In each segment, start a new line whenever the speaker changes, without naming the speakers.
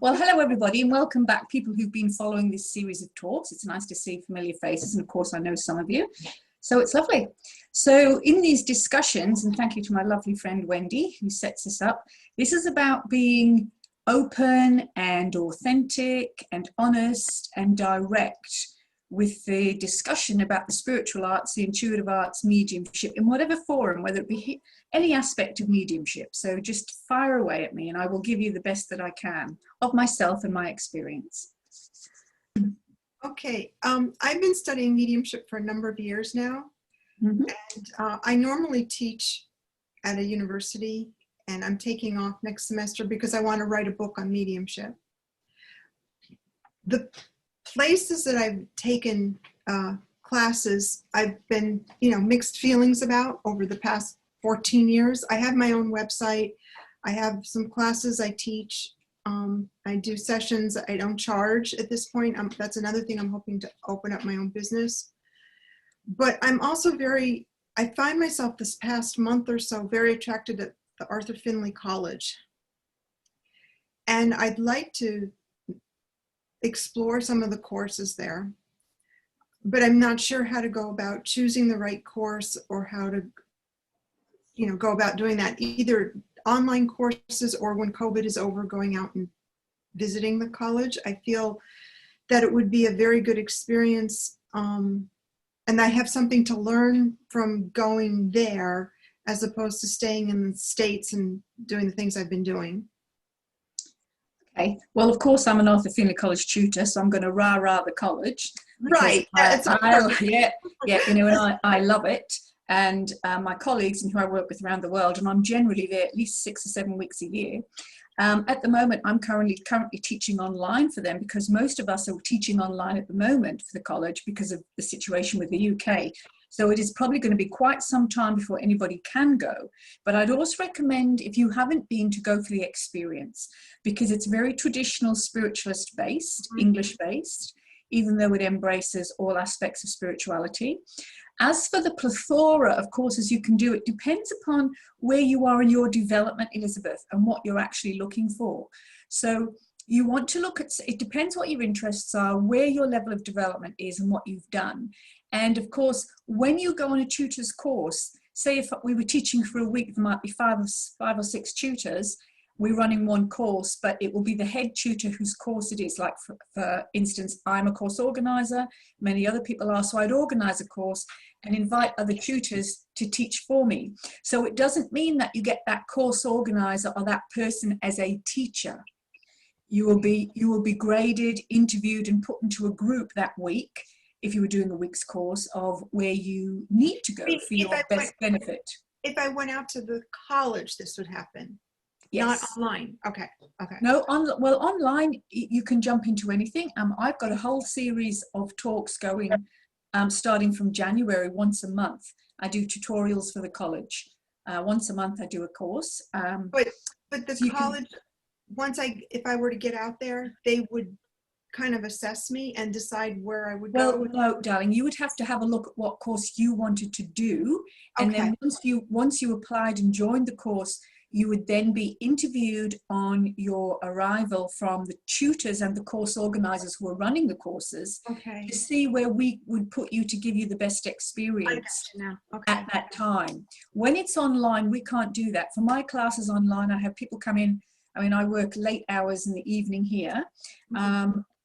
Well, hello everybody and welcome back, people who've been following this series of talks. It's nice to see familiar faces, and of course I know some of you, so it's lovely. So in these discussions, and thank you to my lovely friend Wendy who sets this up, this is about being open and authentic and honest and direct with the discussion about the spiritual arts, the intuitive arts, mediumship, in whatever forum, whether it be any aspect of mediumship. So just fire away at me and I will give you the best that I can of myself and my experience.
Okay, I've been studying mediumship for a number of years now.
Mm-hmm.
And I normally teach at a university, and I'm taking off next semester because I want to write a book on mediumship. The places that I've taken classes, I've been, mixed feelings about over the past 14 years. I have my own website. I have some classes I teach. I do sessions. I don't charge at this point. That's another thing. I'm hoping to open up my own business. But I'm also I find myself this past month or so very attracted to the Arthur Findlay College. And I'd like to explore some of the courses there, but I'm not sure how to go about choosing the right course or how to, go about doing that, either online courses or when COVID is over, going out and visiting the college. I feel that it would be a very good experience. And I have something to learn from going there as opposed to staying in the States and doing the things I've been doing.
Okay. Well, of course, I'm an Arthur Findlay College tutor, so I'm going to rah-rah the college.
Right.
And I love it. And my colleagues and who I work with around the world, and I'm generally there at least 6 or 7 weeks a year. At the moment, I'm currently teaching online for them because most of us are teaching online at the moment for the college because of the situation with the UK. So it is probably going to be quite some time before anybody can go. But I'd also recommend, if you haven't been, to go for the experience, because it's very traditional spiritualist based, English based, even though it embraces all aspects of spirituality. As for the plethora of courses you can do, it depends upon where you are in your development, Elizabeth, and what you're actually looking for. So you want to look at, it depends what your interests are, where your level of development is and what you've done. And of course, when you go on a tutor's course, say if we were teaching for a week, there might be five or six tutors. We're running one course, but it will be the head tutor whose course it is. Like for instance, I'm a course organizer, many other people are, so I'd organize a course and invite other tutors to teach for me. So it doesn't mean that you get that course organizer or that person as a teacher. You will be graded, interviewed, and put into a group that week, if you were doing a week's course, of where you need to go for your best benefit. If
I went out to the college, this would happen.
Yes.
Not online. Okay.
No, online you can jump into anything. I've got a whole series of talks going, starting from January, once a month. I do tutorials for the college. Once a month I do a course.
But the college, if I were to get out there, they would kind of assess me and decide where I would go?
Well, no, darling, you would have to have a look at what course you wanted to do. And then once you applied and joined the course, you would then be interviewed on your arrival from the tutors and the course organizers who are running the courses, to see where we would put you to give you the best experience at that time. When it's online, we can't do that. For my classes online, I have people come in. I mean, I work late hours in the evening here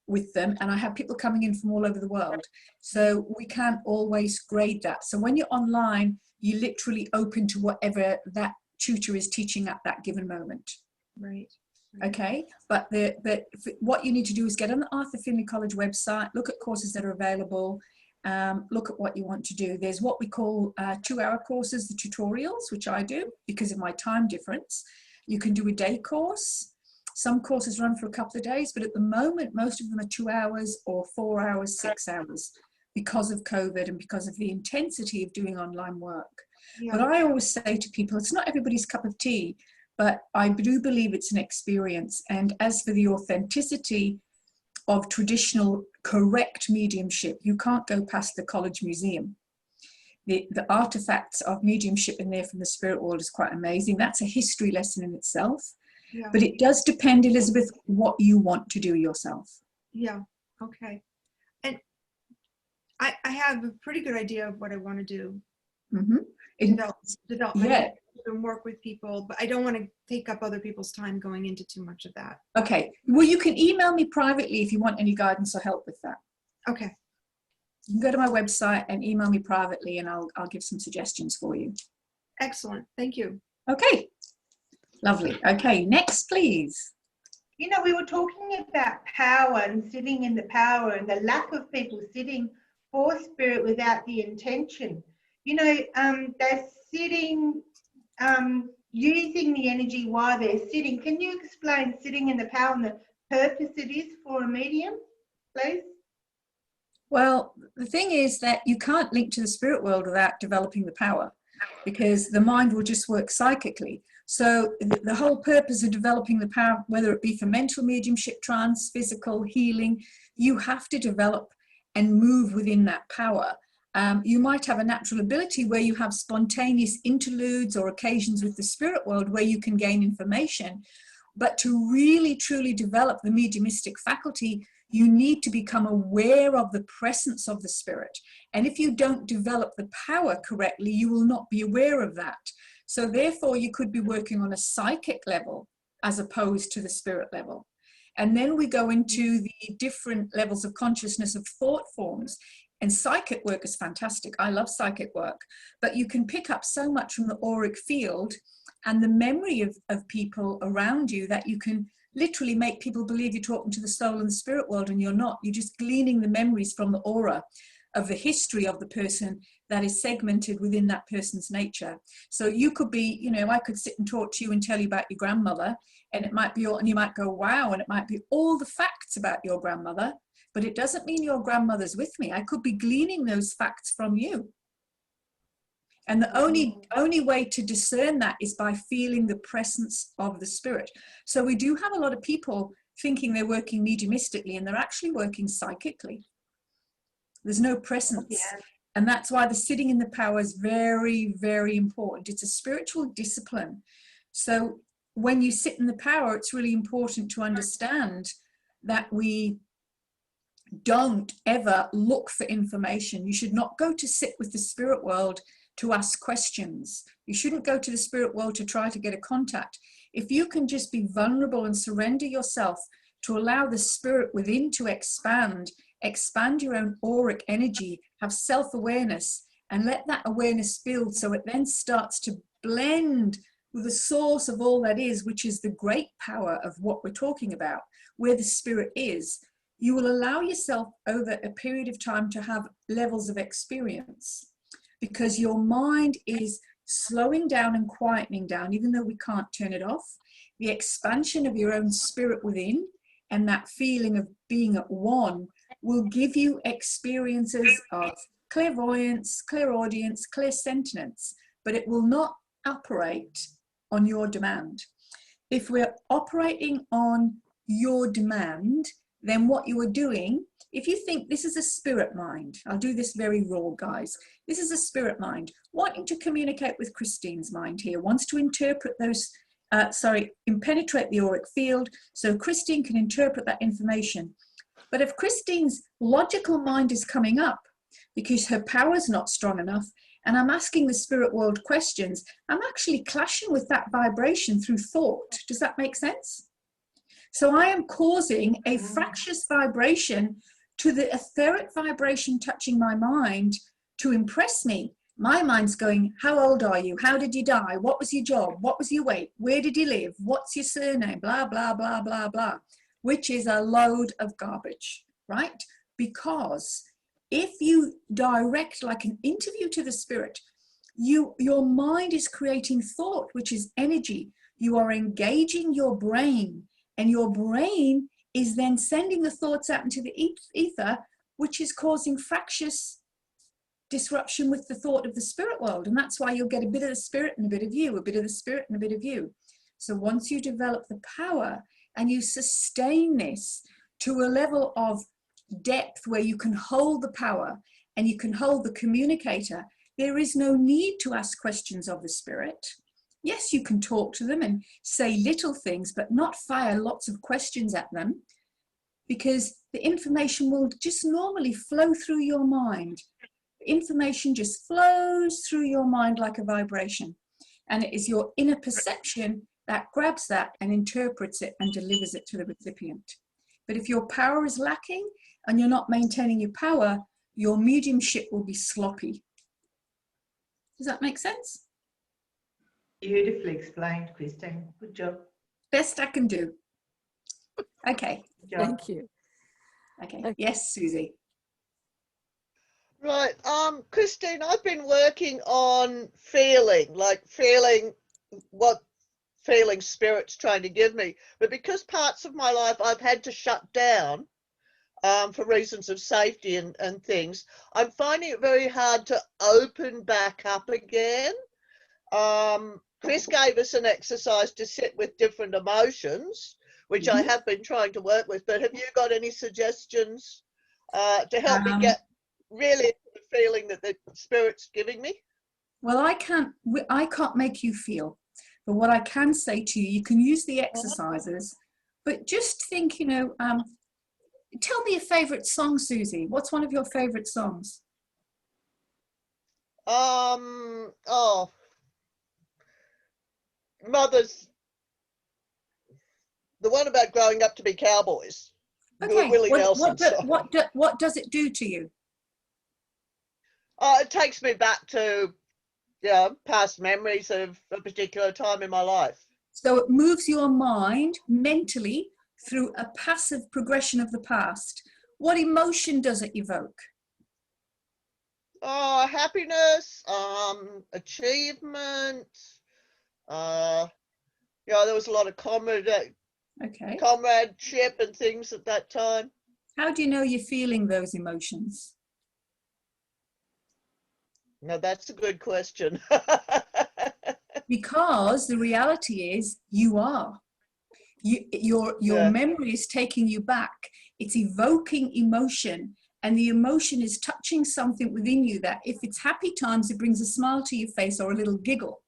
with them, and I have people coming in from all over the world. So we can't always grade that. So when you're online, you're literally open to whatever that tutor is teaching at that given moment.
Right.
Okay, but what you need to do is get on the Arthur Findlay College website, look at courses that are available, look at what you want to do. There's what we call 2-hour courses, the tutorials, which I do because of my time difference. You can do a day course. Some courses run for a couple of days, but at the moment, most of them are 2 hours or 4 hours, 6 hours, because of COVID and because of the intensity of doing online work. Yeah. But I always say to people, it's not everybody's cup of tea, but I do believe it's an experience. And as for the authenticity of traditional correct mediumship, you can't go past the college museum. The artifacts of mediumship in there from the spirit world is quite amazing. That's a history lesson in itself.
Yeah.
But it does depend, Elizabeth, what you want to do yourself.
Yeah. Okay. And I have a pretty good idea of what I want to do. Develop my
Yeah.
and work with people, but I don't want to take up other people's time going into too much of that.
Okay. Well, you can email me privately if you want any guidance or help with that.
Okay.
You can go to my website and email me privately, and I'll give some suggestions for you.
Excellent. Thank you.
Okay. Lovely. Okay. Next, please.
You know, we were talking about power and sitting in the power and the lack of people sitting for spirit without the intention. You know, they're sitting, using the energy while they're sitting. Can you explain sitting in the power and the purpose it is for a medium, please?
Well, the thing is that you can't link to the spirit world without developing the power, because the mind will just work psychically. So the whole purpose of developing the power, whether it be for mental mediumship, trance, physical, healing, you have to develop and move within that power. You might have a natural ability where you have spontaneous interludes or occasions with the spirit world where you can gain information. But to really, truly develop the mediumistic faculty, you need to become aware of the presence of the spirit. And if you don't develop the power correctly, you will not be aware of that. So therefore, you could be working on a psychic level as opposed to the spirit level. And then we go into the different levels of consciousness of thought forms. And psychic work is fantastic. I love psychic work. But you can pick up so much from the auric field and the memory of people around you that you can literally make people believe you're talking to the soul and the spirit world, and you're not. You're just gleaning the memories from the aura of the history of the person that is segmented within that person's nature. So you could be, you know, I could sit and talk to you and tell you about your grandmother, and it might be all, and you might go, wow, and it might be all the facts about your grandmother, but it doesn't mean your grandmother's with me. I could be gleaning those facts from you. And the only way to discern that is by feeling the presence of the spirit. So we do have a lot of people thinking they're working mediumistically, and they're actually working psychically. There's no presence.
Yeah.
And that's why the sitting in the power is very, very important. It's a spiritual discipline. So when you sit in the power, it's really important to understand that we don't ever look for information. You should not go to sit with the spirit world to ask questions. You shouldn't go to the spirit world to try to get a contact. If you can just be vulnerable and surrender yourself to allow the spirit within to expand your own auric energy, have self-awareness, and let that awareness build so it then starts to blend with the source of all that is, which is the great power of what we're talking about, where the spirit is. You will allow yourself over a period of time to have levels of experience, because your mind is slowing down and quietening down, even though we can't turn it off. The expansion of your own spirit within and that feeling of being at one will give you experiences of clairvoyance, clairaudience, clairsentience, but it will not operate on your demand. If we're operating on your demand, then what you are doing, if you think this is a spirit mind, I'll do this very raw, guys. This is a spirit mind wanting to communicate with Christine's mind here, wants to interpret those, penetrate the auric field so Christine can interpret that information. But if Christine's logical mind is coming up because her power is not strong enough, and I'm asking the spirit world questions, I'm actually clashing with that vibration through thought. Does that make sense? So I am causing a fractious vibration to the etheric vibration touching my mind to impress me. My mind's going, how old are you? How did you die? What was your job? What was your weight? Where did you live? What's your surname? Blah, blah, blah, blah, blah, which is a load of garbage, right? Because if you direct like an interview to the spirit, your mind is creating thought, which is energy. You are engaging your brain, and your brain is then sending the thoughts out into the ether, which is causing fractious disruption with the thought of the spirit world. And that's why you'll get a bit of the spirit and a bit of you, a bit of the spirit and a bit of you. So once you develop the power and you sustain this to a level of depth where you can hold the power and you can hold the communicator, there is no need to ask questions of the spirit. Yes, you can talk to them and say little things, but not fire lots of questions at them, because the information will just normally flow through your mind. Information just flows through your mind like a vibration. And it is your inner perception that grabs that and interprets it and delivers it to the recipient. But if your power is lacking and you're not maintaining your power, your mediumship will be sloppy. Does that make sense?
Beautifully explained, Christine. Good job.
Best I can do. Okay.
Good job.
Thank you.
Okay. Yes, Susie.
Right. Christine, I've been working on feeling what feeling spirit's trying to give me. But because parts of my life I've had to shut down for reasons of safety and things, I'm finding it very hard to open back up again. Chris gave us an exercise to sit with different emotions, which I have been trying to work with. But have you got any suggestions to help me get really into the feeling that the spirit's giving me?
Well, I can't make you feel, but what I can say to you, you can use the exercises, but just think, tell me your favorite song, Susie. What's one of your favorite songs?
Mother's, the one about growing up to be cowboys.
Okay.
Willie Nelson song.
What does it do to you?
It takes me back to past memories of a particular time in my life.
So it moves your mind mentally through a passive progression of the past. What emotion does it evoke?
Happiness, achievement. There was a lot of comradeship and things at that time.
How do you know you're feeling those emotions?
No, that's a good question.
Because the reality is you are. Your memory is taking you back. It's evoking emotion, and the emotion is touching something within you that if it's happy times, it brings a smile to your face or a little giggle.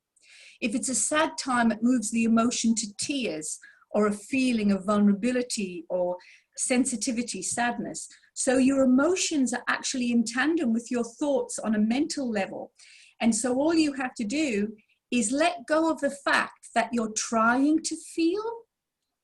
If it's a sad time, it moves the emotion to tears or a feeling of vulnerability or sensitivity, sadness. So your emotions are actually in tandem with your thoughts on a mental level. And so all you have to do is let go of the fact that you're trying to feel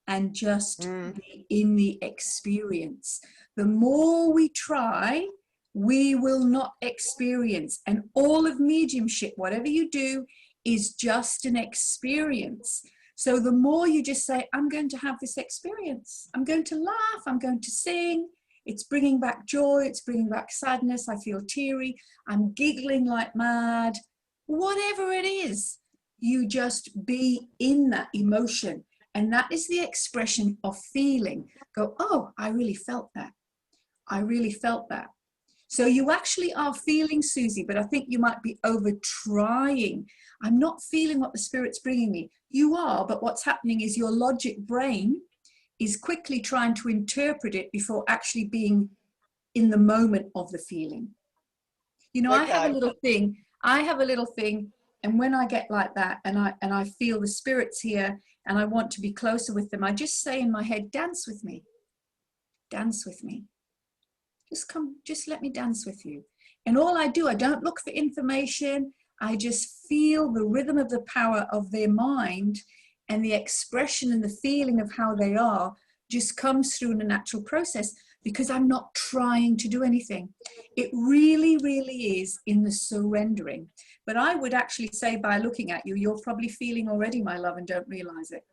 and just be in the experience. The more we try, we will not experience. And all of mediumship, whatever you do, is just an experience. So the more you just say, I'm going to have this experience, I'm going to laugh, I'm going to sing, it's bringing back joy, it's bringing back sadness, I feel teary, I'm giggling like mad, whatever it is, you just be in that emotion. And that is the expression of feeling. Go, oh, I really felt that. I really felt that. So you actually are feeling, Susie, but I think you might be over trying. I'm not feeling what the spirit's bringing me. You are, but what's happening is your logic brain is quickly trying to interpret it before actually being in the moment of the feeling. Okay. I have a little thing, and when I get like that and I feel the spirit's here and I want to be closer with them, I just say in my head, dance with me. Dance with me. Just let me dance with you. And all I do, I don't look for information. I just feel the rhythm of the power of their mind, and the expression and the feeling of how they are just comes through in a natural process because I'm not trying to do anything. It really, really is in the surrendering. But I would actually say by looking at you, you're probably feeling already, my love, and don't realize it.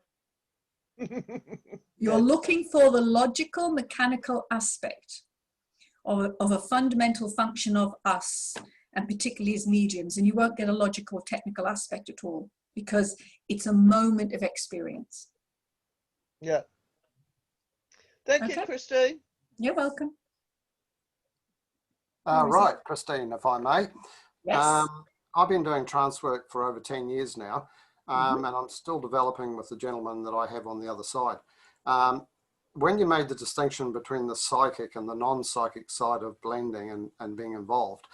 You're looking for the logical, mechanical aspect of a fundamental function of us, and particularly as mediums, and you won't get a logical, technical aspect at all because it's a moment of experience.
Yeah. Thank you, Christine.
You're welcome.
Right, Christine, if I may.
Yes.
I've been doing trance work for over 10 years now, and I'm still developing with the gentleman that I have on the other side. When you made the distinction between the psychic and the non-psychic side of blending and being involved,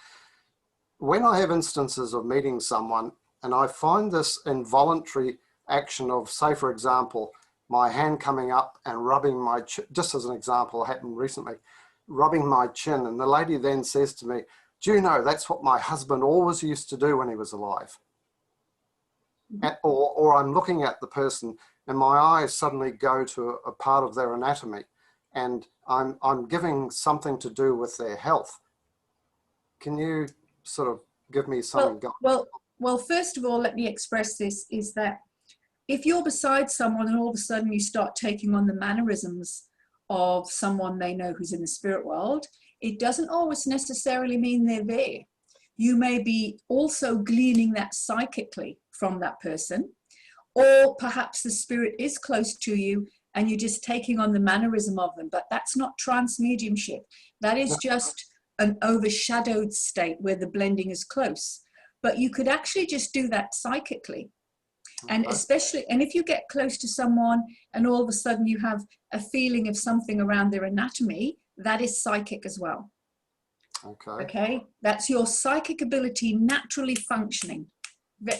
when I have instances of meeting someone And I find this involuntary action of, say, for example, my hand coming up and rubbing my chin, just as an example, happened recently, rubbing my chin. And the lady then says to me, do you know, that's what my husband always used to do when he was alive. Or I'm looking at the person and my eyes suddenly go to a part of their anatomy, and I'm giving something to do with their health. Can you sort of give me some guidance?
Well, first of all, let me express this, is that if you're beside someone and all of a sudden you start taking on the mannerisms of someone they know who's in the spirit world, it doesn't always necessarily mean they're there. You may be also gleaning that psychically from that person, or perhaps the spirit is close to you and you're just taking on the mannerism of them, but that's not trance mediumship. That is just an overshadowed state where the blending is close. But you could actually just do that psychically. And especially, and if you get close to someone and all of a sudden you have a feeling of something around their anatomy, that is psychic as well. Okay, that's your psychic ability naturally functioning.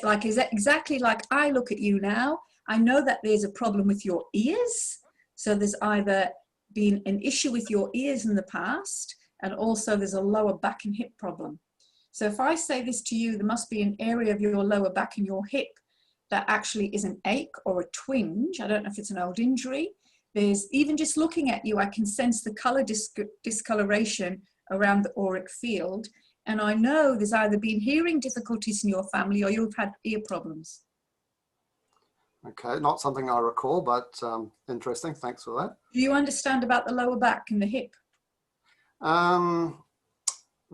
Like, is that exactly like I look at you now? I know that there's a problem with your ears. So there's either been an issue with your ears in the past, and also there's a lower back and hip problem. So if I say this to you, there must be an area of your lower back and your hip that actually is an ache or a twinge. I don't know if it's an old injury. There's, even just looking at you, I can sense the color discoloration around the auric field. And I know there's either been hearing difficulties in your family or you've had ear problems.
Okay, not something I recall, but interesting. Thanks for that.
Do you understand about the lower back and the hip?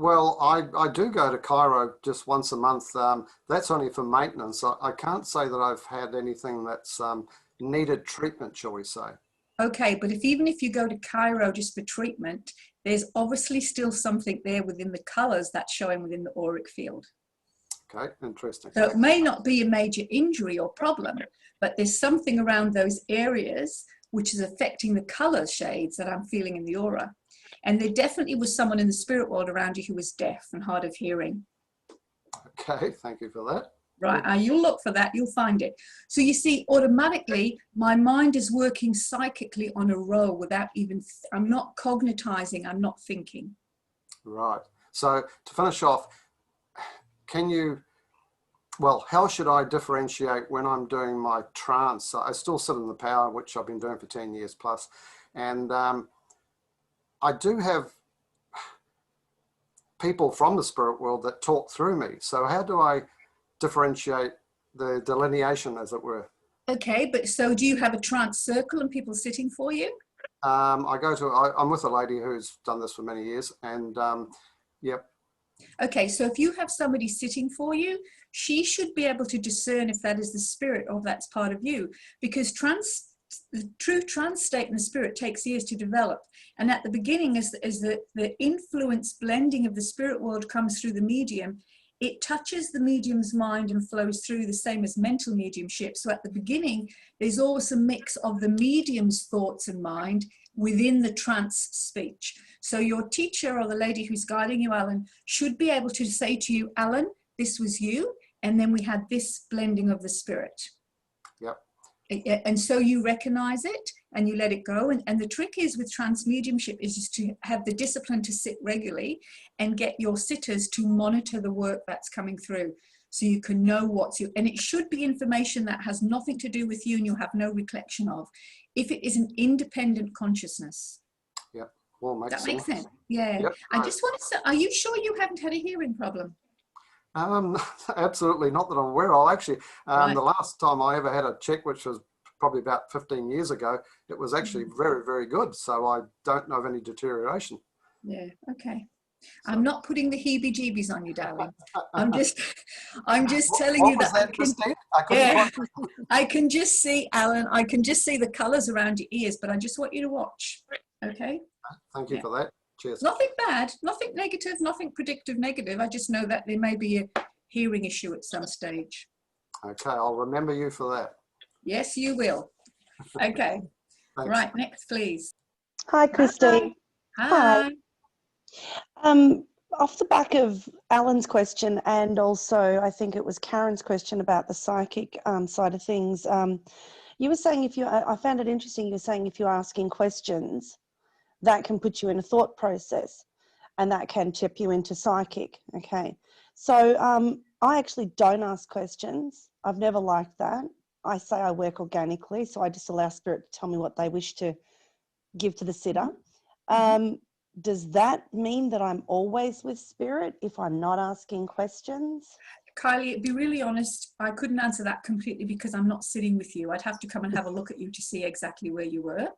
Well, I do go to chiro just once a month. That's only for maintenance. I can't say that I've had anything that's needed treatment, shall we say.
Okay, but even if you go to chiro just for treatment, there's obviously still something there within the colors that's showing within the auric field.
Okay, interesting.
So it may not be a major injury or problem, but there's something around those areas which is affecting the color shades that I'm feeling in the aura. And there definitely was someone in the spirit world around you who was deaf and hard of hearing.
Okay, thank you for that.
Right, you'll look for that, you'll find it. So you see, automatically, my mind is working psychically on a roll without even, I'm not cognitizing, I'm not thinking.
Right. So to finish off, can you, well, how should I differentiate when I'm doing my trance? I still sit in the power, which I've been doing for 10 years plus. And I do have people from the spirit world that talk through me. So how do I differentiate the delineation, as it were?
Okay, but so do you have a trance circle and people sitting for you?
I'm with a lady who's done this for many years, and yep.
Okay, so if you have somebody sitting for you, she should be able to discern if that is the spirit or that's part of you, because the true trance state in the spirit takes years to develop. And at the beginning, as the influence blending of the spirit world comes through the medium, it touches the medium's mind and flows through, the same as mental mediumship. So at the beginning, there's always a mix of the medium's thoughts and mind within the trance speech. So your teacher or the lady who's guiding you, Alan, should be able to say to you, Alan, this was you, and then we had this blending of the spirit.
Yep.
And so you recognize it and you let it go. And the trick is with trance mediumship is just to have the discipline to sit regularly and get your sitters to monitor the work that's coming through, so you can know what's you. And it should be information that has nothing to do with you and you have no recollection of, if it is an independent consciousness.
Yep. Well,
that makes sense. Yeah.
Yep.
I just want to say, are you sure you haven't had a hearing problem?
Absolutely not that I'm aware of. Actually,
Right.
The last time I ever had a check, which was probably about 15 years ago, it was actually very, very good. So I don't know of any deterioration.
Yeah. Okay.
So,
I'm not putting the heebie-jeebies on you, darling. I'm just telling
what
you
was
that.
Christine?
I can just see, Alan, I can just see the colors around your ears, but I just want you to watch. Okay.
Thank you for that. Cheers.
Nothing bad, nothing negative, nothing predictive negative. I just know that there may be a hearing issue at some stage.
Okay, I'll remember you for that.
Yes, you will. Okay.
Thanks.
Right, next, please.
Hi, Christine.
Hi.
off the back of Alan's question, and also I think it was Karen's question about the psychic side of things, you were saying I found it interesting, you were saying if you're asking questions, that can put you in a thought process and that can tip you into psychic. Okay. So I actually don't ask questions. I've never liked that. I say I work organically, so I just allow spirit to tell me what they wish to give to the sitter. Does that mean that I'm always with spirit if I'm not asking questions?
Kylie, to be really honest, I couldn't answer that completely because I'm not sitting with you. I'd have to come and have a look at you to see exactly where you were.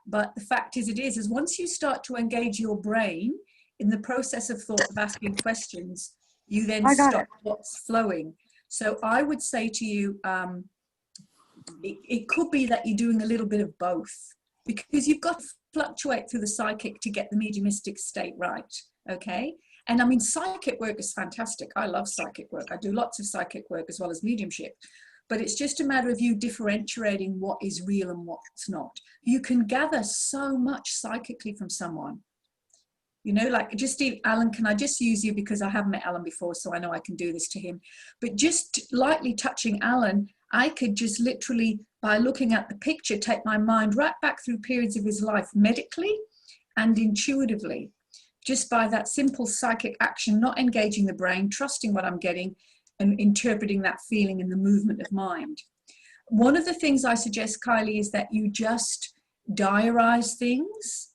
But the fact is once you start to engage your brain in the process of thought of asking questions, you then stop what's flowing. So I would say to you, it could be that you're doing a little bit of both, because you've got to fluctuate through the psychic to get the mediumistic state right. Okay. And I mean, psychic work is fantastic. I love psychic work. I do lots of psychic work as well as mediumship. But it's just a matter of you differentiating what is real and what's not. You can gather so much psychically from someone. You know, like just Alan, can I just use you because I haven't met Alan before, so I know I can do this to him. But just lightly touching Alan, I could just literally, by looking at the picture, take my mind right back through periods of his life medically and intuitively, just by that simple psychic action, not engaging the brain, trusting what I'm getting and interpreting that feeling in the movement of mind. One of the things I suggest, Kylie, is that you just diarize things.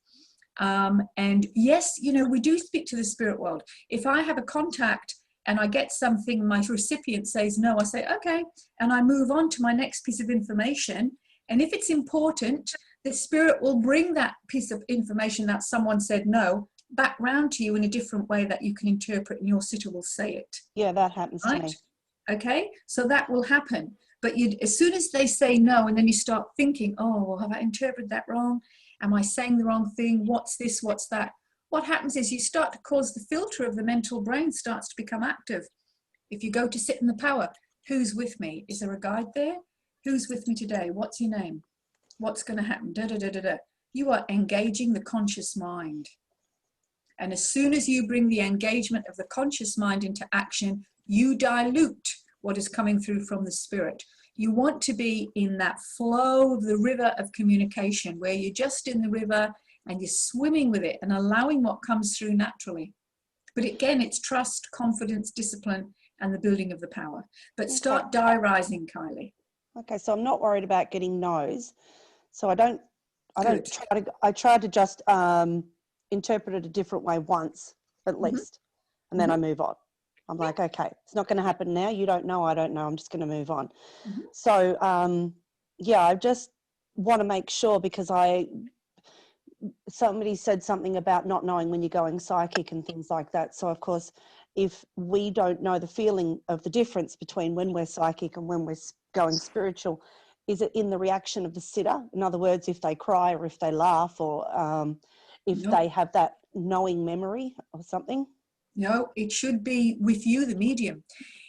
And yes, you know, we do speak to the spirit world. If I have a contact and I get something, my recipient says no, I say, okay, and I move on to my next piece of information. And if it's important, the spirit will bring that piece of information that someone said no back round to you in a different way that you can interpret, and your sitter will say it.
Yeah, that happens to me.
Okay, so that will happen. But as soon as they say no, and then you start thinking, oh, well, have I interpreted that wrong? Am I saying the wrong thing? What's this? What's that? What happens is you start to cause the filter of the mental brain starts to become active. If you go to sit in the power, who's with me? Is there a guide there? Who's with me today? What's your name? What's going to happen? Da, da, da, da, da. You are engaging the conscious mind. And as soon as you bring the engagement of the conscious mind into action, you dilute what is coming through from the spirit. You want to be in that flow of the river of communication where you're just in the river and you're swimming with it and allowing what comes through naturally. But again, it's trust, confidence, discipline, and the building of the power. But start diarising, Kylie.
Okay, so I'm not worried about getting no's. So I try to just interpret it a different way once at least, and then I move on. I'm like, okay, it's not going to happen now. You don't know, I don't know. I'm just going to move on. So, yeah, I just want to make sure, because somebody said something about not knowing when you're going psychic and things like that. So, of course, if we don't know the feeling of the difference between when we're psychic and when we're going spiritual, is it in the reaction of the sitter? In other words, if they cry or if they laugh or if they have that knowing memory or something?
No, it should be with you, the medium.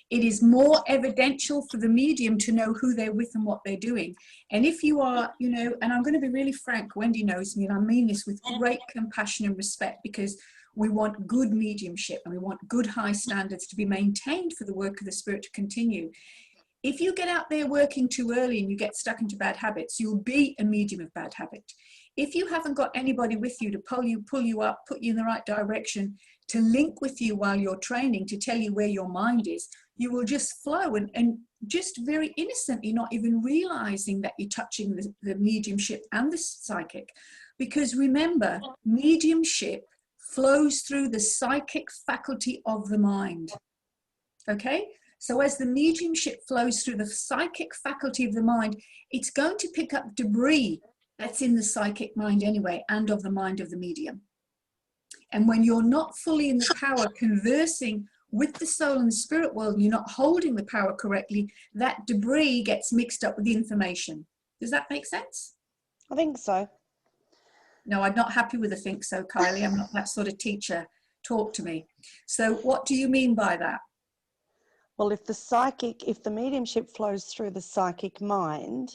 It is more evidential for the medium to know who they're with and what they're doing. And if you are, you know, and I'm going to be really frank, Wendy knows me, and I mean this with great compassion and respect, because we want good mediumship and we want good high standards to be maintained for the work of the spirit to continue. If you get out there working too early and you get stuck into bad habits, you'll be a medium of bad habit. If you haven't got anybody with you to pull you up, put you in the right direction, to link with you while you're training, to tell you where your mind is, you will just flow and just very innocently, not even realizing that you're touching the mediumship and the psychic. Because remember, mediumship flows through the psychic faculty of the mind. Okay? So as the mediumship flows through the psychic faculty of the mind, it's going to pick up debris that's in the psychic mind anyway, and of the mind of the medium. And when you're not fully in the power conversing with the soul and the spirit world, you're not holding the power correctly, that debris gets mixed up with the information. Does that make sense?
I think so.
No, I'm not happy with a think so, Kylie. I'm not that sort of teacher. Talk to me. So what do you mean by that?
Well, if the mediumship flows through the psychic mind.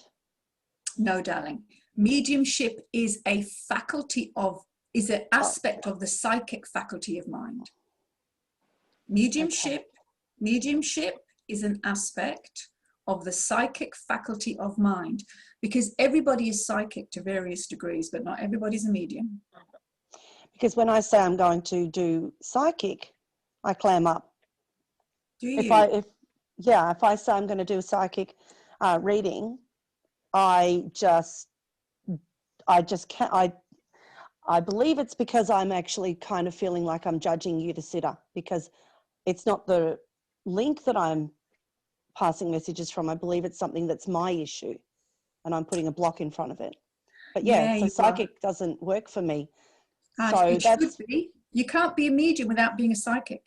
No, darling. Mediumship is a faculty of, is an aspect of the psychic faculty of mind. Mediumship is an aspect of the psychic faculty of mind, because everybody is psychic to various degrees, but not everybody's a medium.
Because when I say I'm going to do psychic, I clam up.
Do you?
If I say I'm going to do a psychic reading, I can't. I believe it's because I'm actually kind of feeling like I'm judging you, the sitter, because it's not the link that I'm passing messages from. I believe it's something that's my issue, and I'm putting a block in front of it. But yeah, so psychic doesn't work for me. So
it should be. You can't be a medium without being a psychic.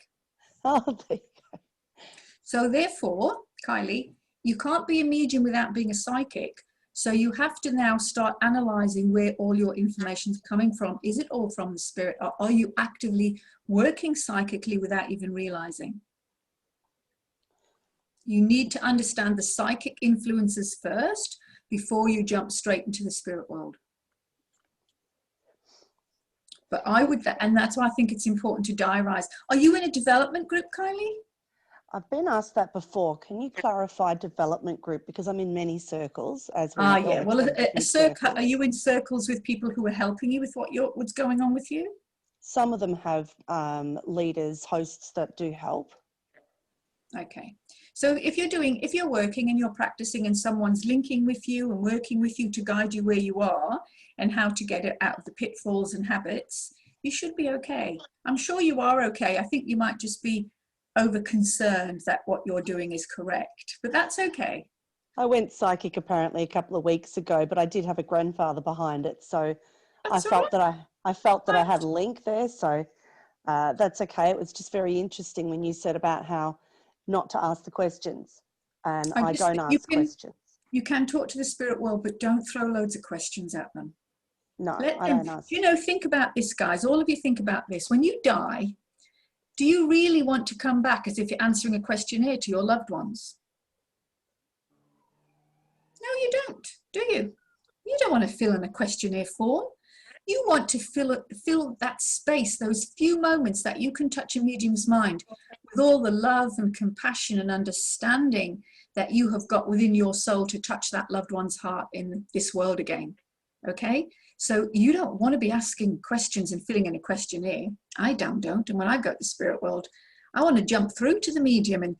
Oh, there you go.
So therefore, Kylie, you can't be a medium without being a psychic. So you have to now start analyzing where all your information is coming from. Is it all from the spirit, or are you actively working psychically without even realizing? You need to understand the psychic influences first before you jump straight into the spirit world. But and that's why I think it's important to diarize. Are you in a development group, Kylie?
I've been asked that before. Can you clarify development group? Because I'm in many circles, as we
yeah. Well, a circle. Are you in circles with people who are helping you with what's going on with you?
Some of them have leaders, hosts that do help.
Okay. So if you're working and you're practicing and someone's linking with you and working with you to guide you where you are and how to get it out of the pitfalls and habits, you should be okay. I'm sure you are okay. I think you might just be over concerned that what you're doing is correct, but that's okay.
I went psychic apparently a couple of weeks ago, but I did have a grandfather behind it. So I felt that I had a link there. So that's okay. It was just very interesting when you said about how not to ask the questions, and I don't ask questions.
You can talk to the spirit world, but don't throw loads of questions at them.
No, I don't ask.
Think about this, guys. All of you think about this. When you die, do you really want to come back as if you're answering a questionnaire to your loved ones? No, you don't, do you? You don't want to fill in a questionnaire form. You want to fill that space, those few moments that you can touch a medium's mind with all the love and compassion and understanding that you have got within your soul to touch that loved one's heart in this world again. Okay? So you don't want to be asking questions and filling in a questionnaire. I don't. And when I go to the spirit world, I want to jump through to the medium and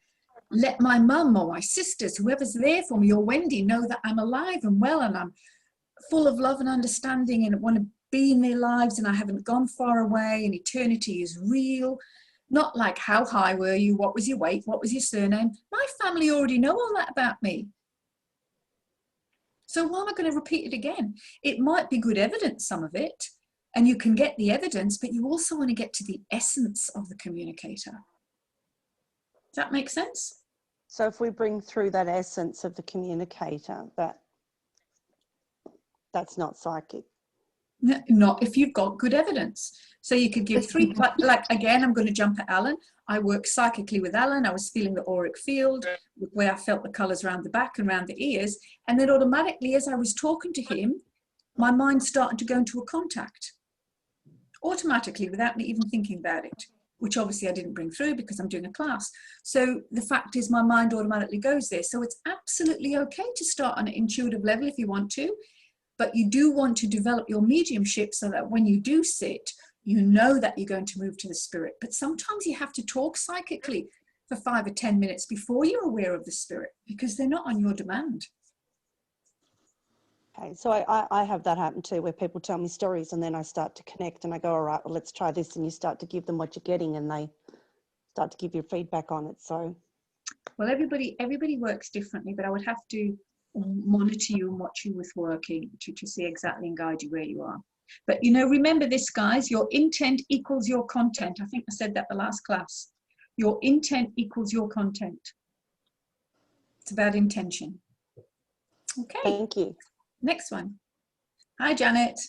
let my mum or my sisters, whoever's there for me, or Wendy, know that I'm alive and well and I'm full of love and understanding and want to be in their lives and I haven't gone far away and eternity is real. Not like how high were you, what was your weight, what was your surname. My family already know all that about me. So why am I going to repeat it again? It might be good evidence, some of it, and you can get the evidence, but you also want to get to the essence of the communicator. Does that make sense?
So if we bring through that essence of the communicator, that's not psychic.
Not if you've got good evidence. So you could give three, like again, I'm going to jump at Alan. I work psychically with Alan. I was feeling the auric field where I felt the colours around the back and around the ears. And then automatically, as I was talking to him, my mind started to go into a contact automatically without me even thinking about it, which obviously I didn't bring through because I'm doing a class. So the fact is my mind automatically goes there. So it's absolutely okay to start on an intuitive level if you want to. But you do want to develop your mediumship so that when you do sit, you know that you're going to move to the spirit. But sometimes you have to talk psychically for 5 or 10 minutes before you're aware of the spirit because they're not on your demand.
Okay, so I have that happen too, where people tell me stories and then I start to connect and I go, all right, well, let's try this. And you start to give them what you're getting and they start to give you feedback on it. So,
well, everybody works differently, but I would have to monitor you and watch you with working to see exactly and guide you where you are. But remember this, guys, your intent equals your content. I think I said that the last class. Your intent equals your content. It's about intention. Okay.
Thank you.
Next one. Hi, Janet.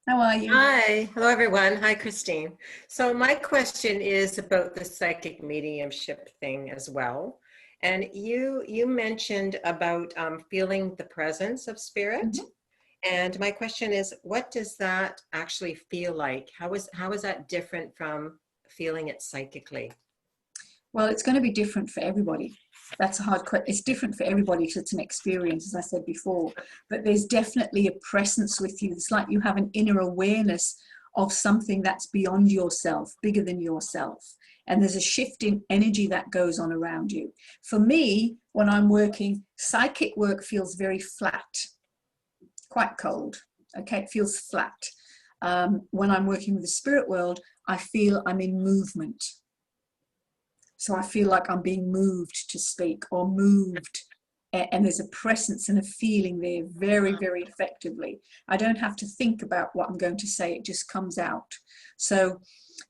How are you?
Hi. Hello, everyone. Hi, Christine. So my question is about the psychic mediumship thing as well. And you mentioned about feeling the presence of spirit. Mm-hmm. And my question is, what does that actually feel like? How is that different from feeling it psychically?
Well, it's going to be different for everybody. That's a hard question. It's different for everybody because it's an experience, as I said before. But there's definitely a presence with you. It's like you have an inner awareness of something that's beyond yourself, bigger than yourself. And there's a shift in energy that goes on around you. For me, when I'm working, psychic work feels very flat, quite cold. Okay, it feels flat. When I'm working with the spirit world, I feel I'm in movement. So I feel like I'm being moved to speak or moved, and there's a presence and a feeling there very, very effectively. I don't have to think about what I'm going to say, it just comes out. So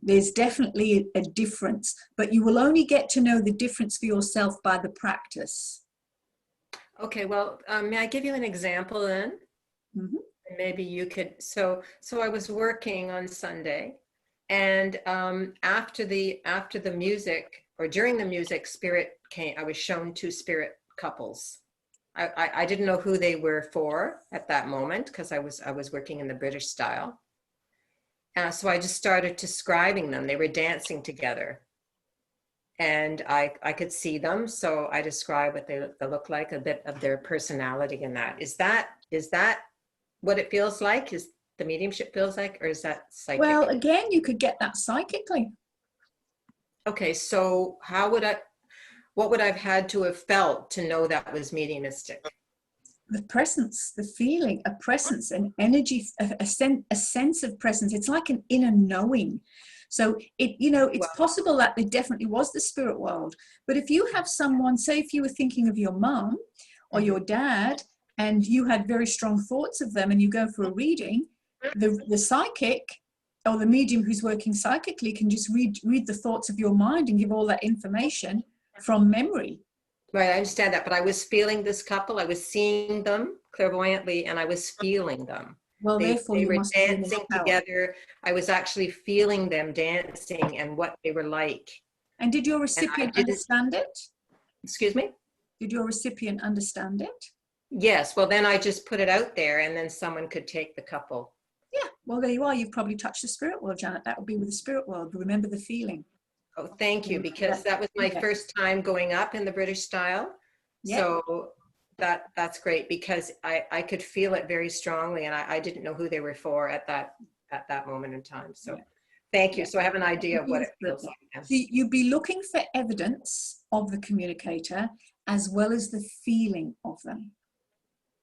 there's definitely a difference, but you will only get to know the difference for yourself by the practice.
Okay, well, may I give you an example then?
Mm-hmm.
Maybe you could, so I was working on Sunday, and after the music, or during the music, spirit came. I was shown two spirit couples. I didn't know who they were for at that moment because I was working in the British style. So I just started describing them. They were dancing together, and I could see them. So I described what they look like, a bit of their personality in that. Is that what it feels like? Is the mediumship feels like, or is that psychic?
Well, again, you could get that psychically. Okay,
so what would I've had to have felt to know that was mediumistic?
The presence, the feeling, a presence, an energy, a sense of presence. It's like an inner knowing. So it's possible that there definitely was the spirit world. But if you have someone, say if you were thinking of your mom or your dad, and you had very strong thoughts of them, and you go for a reading, the psychic or the medium who's working psychically can just read the thoughts of your mind and give all that information from memory.
Right, I understand that, but I was feeling this couple. I was seeing them clairvoyantly, and I was feeling them.
Well, therefore,
they were dancing together. I was actually feeling them dancing and what they were like.
And did your recipient understand it?
Excuse me?
Did your recipient understand it?
Yes. Well, then I just put it out there, and then someone could take the couple.
Yeah. Well, there you are. You've probably touched the spirit world, Janet. That would be with the spirit world. Remember the feeling.
Oh, thank you, because that was my first time going up in the British style. Yeah. So that's great, because I could feel it very strongly, and I didn't know who they were for at that moment in time. So thank you. So I have an idea of what it feels like.
So you'd be looking for evidence of the communicator as well as the feeling of them.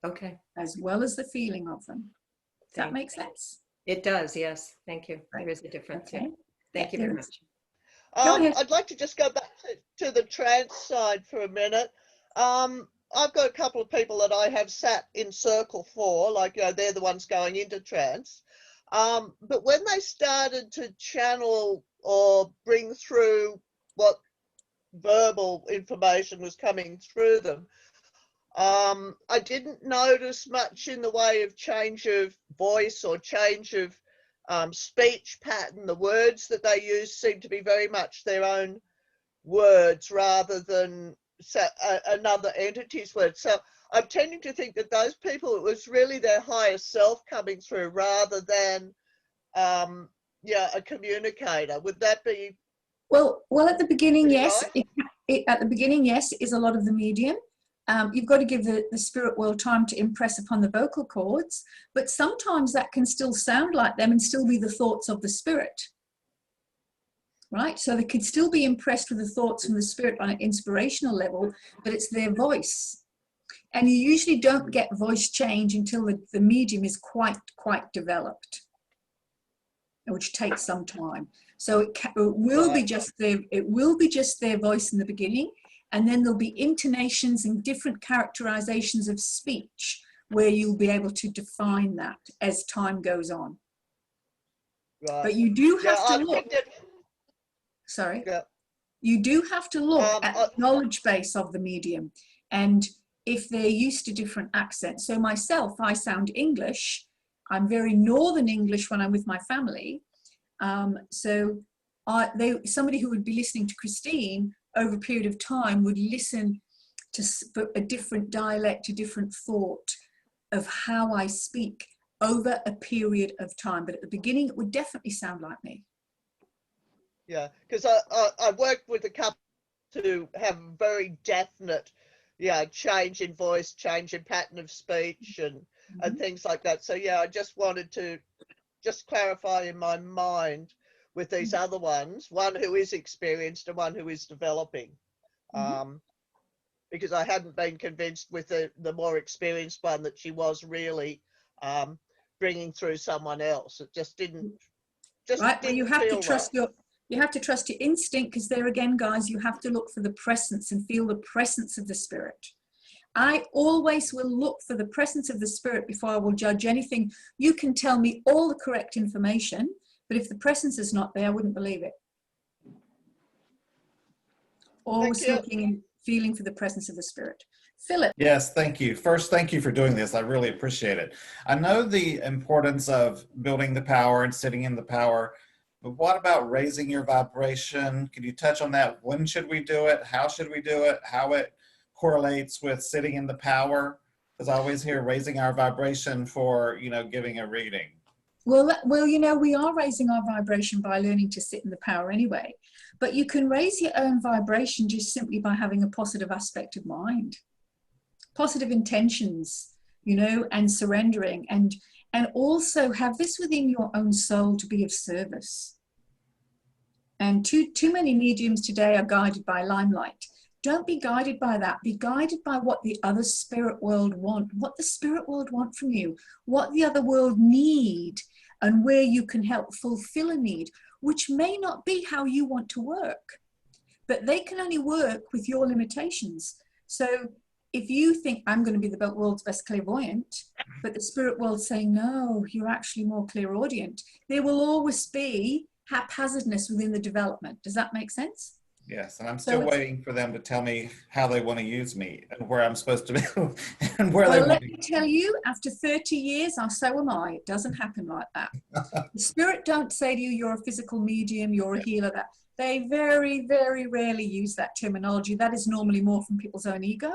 Okay.
As well as the feeling of them. Does that make sense?
It does, yes. Thank you. There is a difference. Okay. Thank you very much.
I'd like to just go back to the trance side for a minute. I've got a couple of people that I have sat in circle for, like, they're the ones going into trance. But when they started to channel or bring through what verbal information was coming through them, I didn't notice much in the way of change of voice or change of speech pattern. The words that they use seem to be very much their own words rather than another entity's words. So I'm tending to think that those people, it was really their higher self coming through rather than a communicator. Would that be?
Well, at the beginning, yes. Right? At the beginning, yes, it is a lot of the medium. You've got to give the spirit world time to impress upon the vocal cords, but sometimes that can still sound like them and still be the thoughts of the spirit, right? So they could still be impressed with the thoughts from the spirit on an inspirational level, but it's their voice. And you usually don't get voice change until the medium is quite developed, which takes some time. So it will be just their voice in the beginning. And then there'll be intonations and different characterizations of speech where you'll be able to define that as time goes on. Right. But you do have to look. Sorry. Yeah. You do have to look at the knowledge base of the medium, and if they're used to different accents. So myself, I sound English. I'm very Northern English when I'm with my family. Somebody who would be listening to Christine over a period of time would listen to a different dialect, a different thought of how I speak over a period of time. But at the beginning, it would definitely sound like me.
Yeah, because I worked with a couple to have a very definite, yeah, change in voice, change in pattern of speech, and things like that. So yeah, I just wanted to just clarify in my mind with these other ones, one who is experienced and one who is developing. Because I hadn't been convinced with the more experienced one that she was really bringing through someone else. It just didn't,
right. Well, you have to trust
right.
you have to trust your instinct, because there again, guys, you have to look for the presence and feel the presence of the spirit. I always will look for the presence of the spirit before I will judge anything. You can tell me all the correct information, but if the presence is not there, I wouldn't believe it. Always looking and feeling for the presence of the spirit. Philip.
Yes, thank you. First, thank you for doing this. I really appreciate it. I know the importance of building the power and sitting in the power, but what about raising your vibration? Can you touch on that? When should we do it? How should we do it? How it correlates with sitting in the power? Because I always hear raising our vibration for, you know, giving a reading.
Well, you know, we are raising our vibration by learning to sit in the power anyway. But you can raise your own vibration just simply by having a positive aspect of mind, positive intentions, you know, and surrendering, and also have this within your own soul to be of service. And too many mediums today are guided by limelight. Don't be guided by that. Be guided by what the other spirit world want, what the spirit world want from you, what the other world need, and where you can help fulfill a need, which may not be how you want to work, but they can only work with your limitations. So if you think I'm going to be the world's best clairvoyant, but the spirit world's saying, no, you're actually more clairaudient, there will always be haphazardness within the development. Does that make sense?
Yes, and I'm still waiting for them to tell me how they want to use me and where I'm supposed to be and where they want
let me tell you, after 30 years, so am I. It doesn't happen like that. The spirit don't say to you, you're a physical medium, you're a healer. That they very, very rarely use that terminology. That is normally more from people's own ego.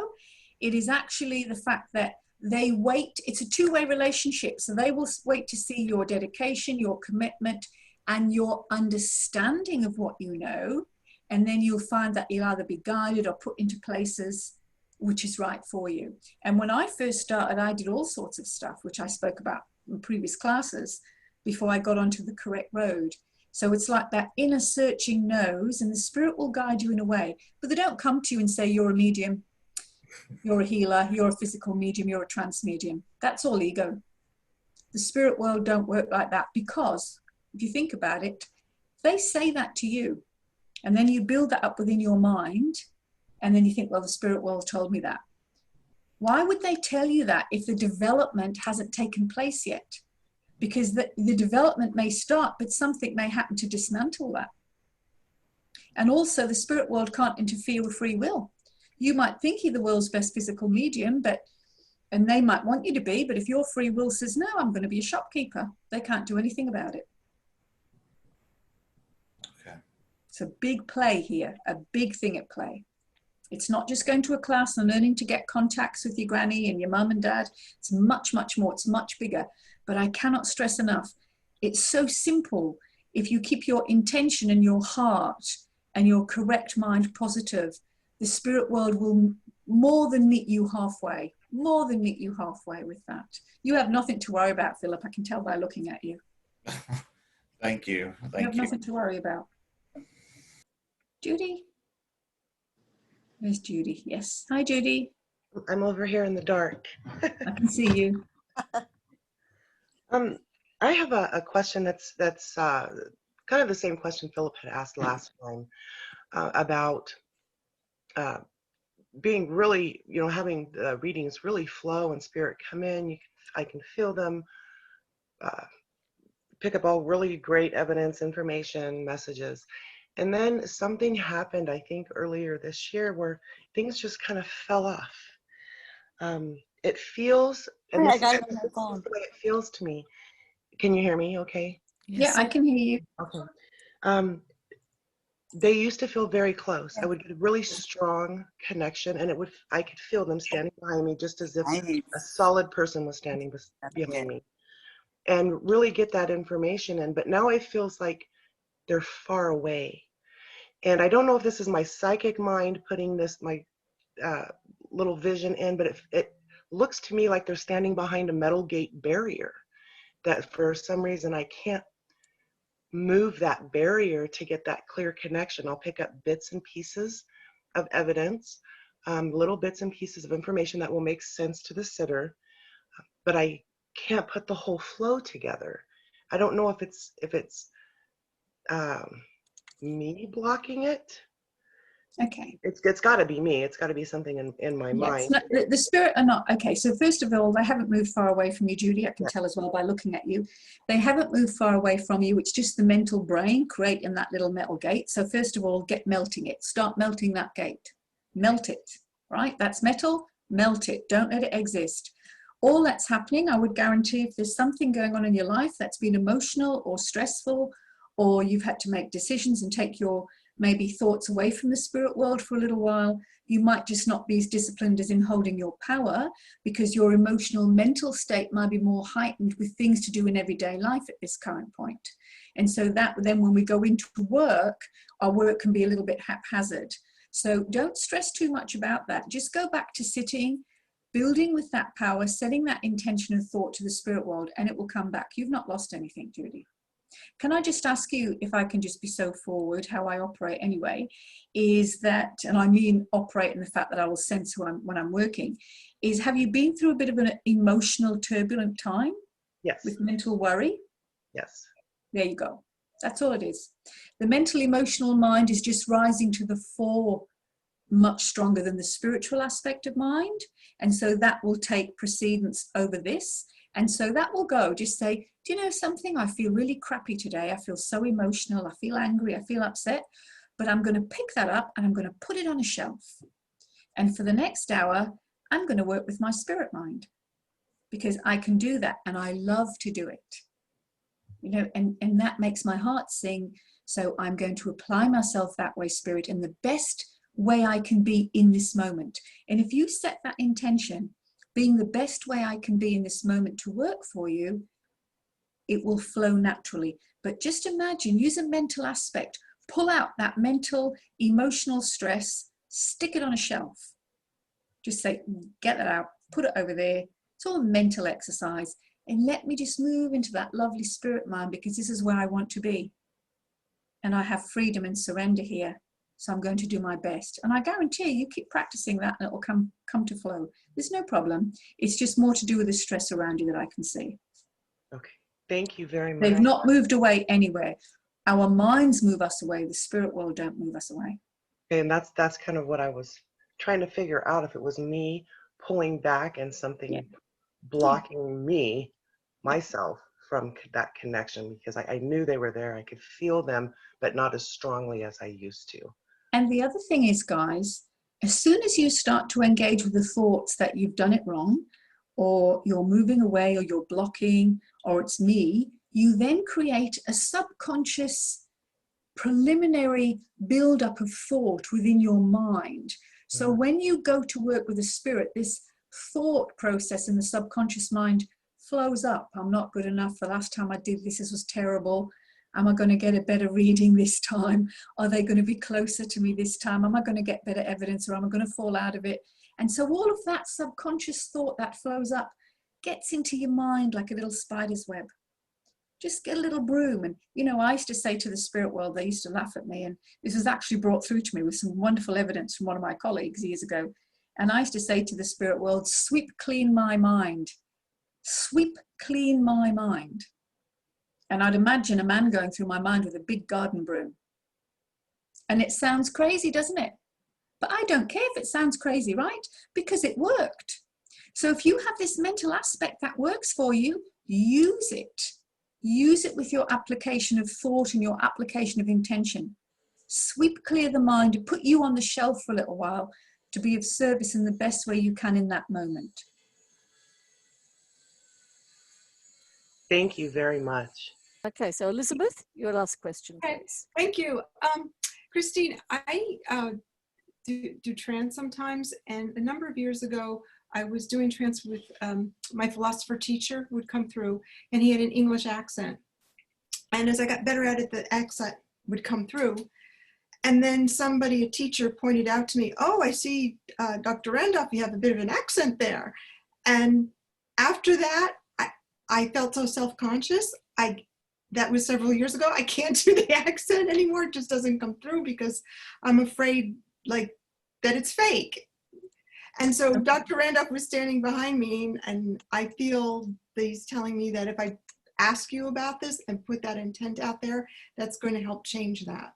It is actually the fact that they wait. It's a two-way relationship. So they will wait to see your dedication, your commitment, and your understanding of what you know. And then you'll find that you'll either be guided or put into places which is right for you. And when I first started, I did all sorts of stuff, which I spoke about in previous classes, before I got onto the correct road. So it's like that inner searching knows, and the spirit will guide you in a way. But they don't come to you and say, you're a medium, you're a healer, you're a physical medium, you're a trance medium. That's all ego. The spirit world don't work like that, because if you think about it, they say that to you. And then you build that up within your mind, and then you think, well, the spirit world told me that. Why would they tell you that if the development hasn't taken place yet? Because the development may start, but something may happen to dismantle that. And also the spirit world can't interfere with free will. You might think you're the world's best physical medium, and they might want you to be, but if your free will says, no, I'm going to be a shopkeeper, they can't do anything about it. It's a big play here, a big thing at play. It's not just going to a class and learning to get contacts with your granny and your mum and dad. It's much, much more. It's much bigger. But I cannot stress enough, it's so simple. If you keep your intention and your heart and your correct mind positive, the spirit world will more than meet you halfway, more than meet you halfway with that. You have nothing to worry about, Philip. I can tell by looking at you.
Thank you.
You have nothing to worry about. Judy? There's Judy. Yes. Hi, Judy.
I'm over here in the dark.
I can see you.
I have a question that's kind of the same question Philip had asked last time about being really, having the readings really flow and spirit come in. I can feel them, pick up all really great evidence, information, messages. And then something happened, I think, earlier this year where things just kind of fell off. It feels, and this is the way it feels to me. Can you hear me okay?
Yes. Yeah, I can hear you.
Okay. They used to feel very close. I would get a really strong connection, and I could feel them standing behind me just as if a solid person was standing behind me, and really get that information in. But now it feels like they're far away. And I don't know if this is my psychic mind putting this, my little vision in, but it looks to me like they're standing behind a metal gate barrier that for some reason I can't move that barrier to get that clear connection. I'll pick up bits and pieces of evidence, little bits and pieces of information that will make sense to the sitter, but I can't put the whole flow together. I don't know if it's me blocking it.
Okay.
It's got to be me. It's got to be something in my
Yes,
mind.
no, the spirit are not. Okay, so first of all, they haven't moved far away from you, Judy. I can
Yeah.
tell as well by looking at you. They haven't moved far away from you. It's just the mental brain creating that little metal gate. So first of all, get melting it. Start melting that gate. Melt it, right? That's metal. Melt it. Don't let it exist. All that's happening, I would guarantee, if there's something going on in your life that's been emotional or stressful, or you've had to make decisions and take your maybe thoughts away from the spirit world for a little while, you might just not be as disciplined as in holding your power, because your emotional mental state might be more heightened with things to do in everyday life at this current point. And so that then when we go into work, our work can be a little bit haphazard. So don't stress too much about that. Just go back to sitting, building with that power, setting that intention of thought to the spirit world, and it will come back. You've not lost anything, Judy. Can I just ask you, if I can just be so forward, how I operate anyway, is that, and I mean operate in the fact that I will sense when I'm working, is have you been through a bit of an emotional turbulent time?
Yes.
With mental worry?
Yes.
There you go. That's all it is. The mental emotional mind is just rising to the fore much stronger than the spiritual aspect of mind. And so that will take precedence over this. And so that will go, just say, do you know something? I feel really crappy today. I feel so emotional. I feel angry. I feel upset. But I'm going to pick that up and I'm going to put it on a shelf. And for the next hour, I'm going to work with my spirit mind, because I can do that and I love to do it. You know, and that makes my heart sing. So I'm going to apply myself that way, Spirit, in the best way I can be in this moment. And if you set that intention, being the best way I can be in this moment to work for you, it will flow naturally. But just imagine, use a mental aspect, pull out that mental, emotional stress, stick it on a shelf. Just say, get that out, put it over there. It's all a mental exercise. And let me just move into that lovely spirit mind, because this is where I want to be. And I have freedom and surrender here. So I'm going to do my best. And I guarantee you keep practicing that and it will come to flow. There's no problem. It's just more to do with the stress around you that I can see.
Okay. Thank you very much.
They've not moved away anywhere. Our minds move us away. The spirit world don't move us away.
And that's kind of what I was trying to figure out, if it was me pulling back and something blocking me, myself, from that connection, because I knew they were there. I could feel them, but not as strongly as I used to.
And the other thing is, guys, as soon as you start to engage with the thoughts that you've done it wrong, or you're moving away, or you're blocking, or it's me, you then create a subconscious preliminary build-up of thought within your mind. So when you go to work with the spirit, this thought process in the subconscious mind flows up. I'm not good enough. The last time I did this was terrible. Am I going to get a better reading this time? Are they going to be closer to me this time? Am I going to get better evidence, or am I going to fall out of it? And so all of that subconscious thought that flows up gets into your mind like a little spider's web. Just get a little broom. And, you know, I used to say to the spirit world, they used to laugh at me. And this was actually brought through to me with some wonderful evidence from one of my colleagues years ago. And I used to say to the spirit world, sweep clean my mind. Sweep clean my mind. And I'd imagine a man going through my mind with a big garden broom. And it sounds crazy, doesn't it? But I don't care if it sounds crazy, right? Because it worked. So if you have this mental aspect that works for you, use it. Use it with your application of thought and your application of intention. Sweep clear the mind and put you on the shelf for a little while to be of service in the best way you can in that moment.
Thank you very much.
Okay, so Elizabeth, your last question, please.
Thank you. Christine, I do trance sometimes, and a number of years ago, I was doing trance with my philosopher teacher who would come through, and he had an English accent. And as I got better at it, the accent would come through. And then somebody, a teacher, pointed out to me, oh, I see, Dr. Randolph, you have a bit of an accent there. And after that, I felt so self-conscious. That was several years ago. I can't do the accent anymore. It just doesn't come through because I'm afraid like that it's fake. And so Dr. Randolph was standing behind me, and I feel that he's telling me that if I ask you about this and put that intent out there, that's going to help change that.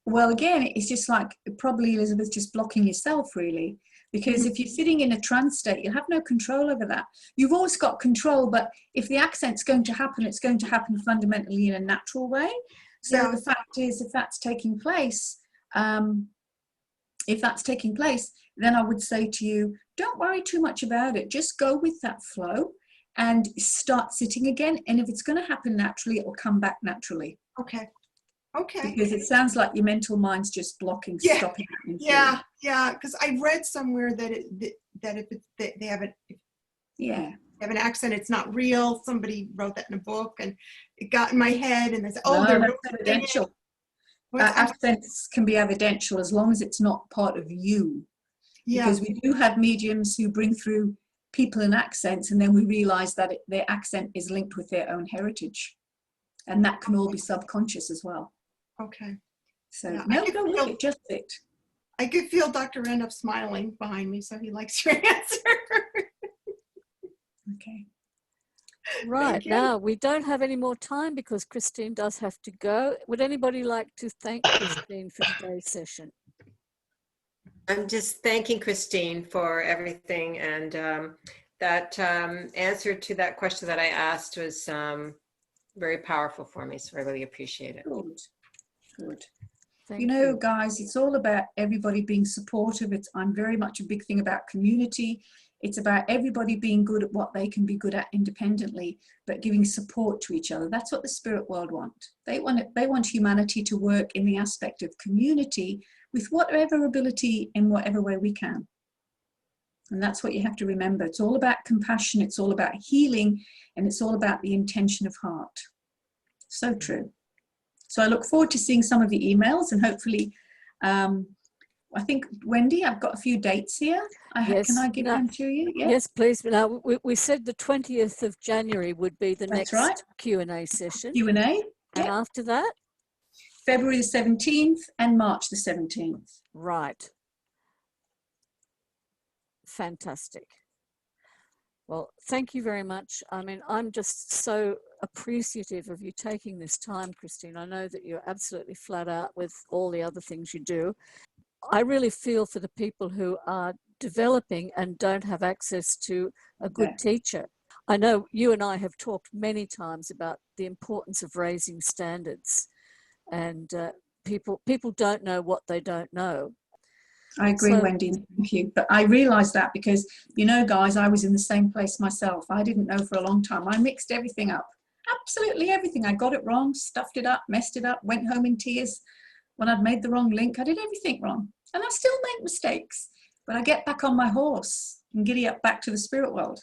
Well, again, it's just like probably, Elizabeth, just blocking yourself really, because if you're sitting in a trance state, you have no control over that. You've always got control, but if the accent's going to happen, it's going to happen fundamentally in a natural way. So the fact is, if that's taking place, then I would say to you, don't worry too much about it. Just go with that flow and start sitting again. And if it's going to happen naturally, it will come back naturally.
Okay. Okay.
Because it sounds like your mental mind's just blocking, stopping.
Yeah. Because I read somewhere that if they have an accent, it's not real. Somebody wrote that in a book, and it got in my head, and they said, "Oh, they're
evidential." Accents can be evidential as long as it's not part of you. Yeah. Because we do have mediums who bring through people in accents, and then we realize that their accent is linked with their own heritage, and that can all be subconscious as well.
Okay.
So no, go with it, just sit.
I could feel Dr. Randolph smiling behind me, so he likes your answer.
Okay.
Right, now we don't have any more time because Christine does have to go. Would anybody like to thank Christine for today's session?
I'm just thanking Christine for everything, and that answer to that question that I asked was very powerful for me, so I really appreciate it.
Good. You know, guys, it's all about everybody being supportive. I'm very much a big thing about community. It's about everybody being good at what they can be good at independently, but giving support to each other. That's what the spirit world want. They want humanity to work in the aspect of community with whatever ability in whatever way we can. And that's what you have to remember. It's all about compassion. It's all about healing, and it's all about the intention of heart. So true. So I look forward to seeing some of the emails, and hopefully, I think, Wendy, I've got a few dates here.
Yes.
Can I give them to you? Yeah.
Yes, please. Now, we said the 20th of January would be the
That's
next
right.
Q&A session.
Q&A.
And
Yep.
after that?
February the 17th and March the 17th.
Right. Fantastic. Well, thank you very much. I mean, I'm just so appreciative of you taking this time, Christine. I know that you're absolutely flat out with all the other things you do. I really feel for the people who are developing and don't have access to a good teacher. I know you and I have talked many times about the importance of raising standards, and people don't know what they don't know.
I agree, Wendy, thank you. But I realised that because, you know, guys, I was in the same place myself. I didn't know for a long time. I mixed everything up, absolutely everything. I got it wrong, stuffed it up, messed it up, went home in tears. When I'd made the wrong link, I did everything wrong. And I still make mistakes. But I get back on my horse and giddy up back to the spirit world.